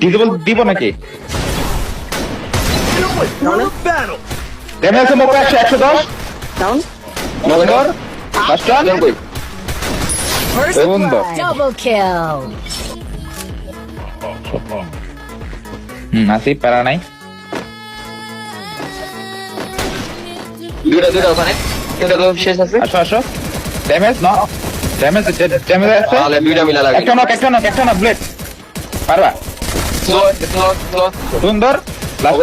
Disable দিব নাকি Brutal battle. Damage মোকো 110 ডাউন নগর last run First Segundo. blood. Double kill. আসি প্যারা নাই দুইটা ওখানে তিনটা তো শেষ আছে আসো আসো ড্যামেজ ন ড্যামেজ ড্যামেজ আছে তাহলে দুইটা মিলা লাগে একটা নক ব্লেড পারবা স্লো স্লো সুন্দর লাস্ট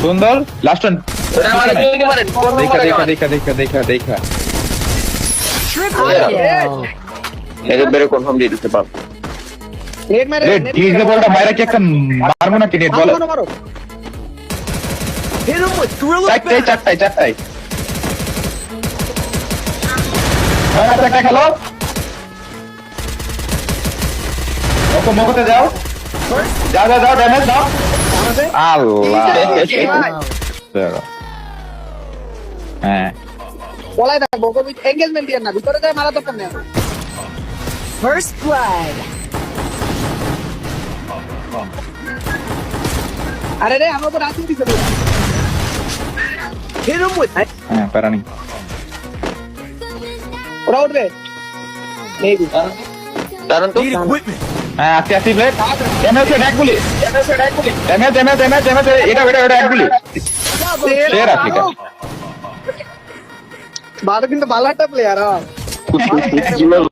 সুন্দর লাস্ট রান ওটা মানে কি মারেন দেখা Triple Yeah. kill. এর বেরে কনফার্ম দিয়ে দিতে পারবো নেট মেরে ডিজেবলটা মাইরা কি একটা মারবো নাকি নেট বলো মারো Hit him with Gorilla Battle. চারটাই একটা খেলো মোকোতে যাও ড্যামেজ দাও আল্লাহ Kill. হ্যাঁ বলাই থাকবো এঙ্গেজমেন্ট দিয়ে না ভিতরে যায় মারা দরকার নেই First blood. আরে রে আমরা তো রাতে দিতে দিই Hit him with হ্যাঁ প্যারা নেই ওরা উঠবে মেবি কারণ তো need equipment. হ্যাঁ আসি ব্লেড ড্যামেজ এক গুলি ড্যামেজ এটা এক গুলি শেয়ার আফ্রিকা ভালো কিন্তু ভালো একটা প্লেয়ার জিমেল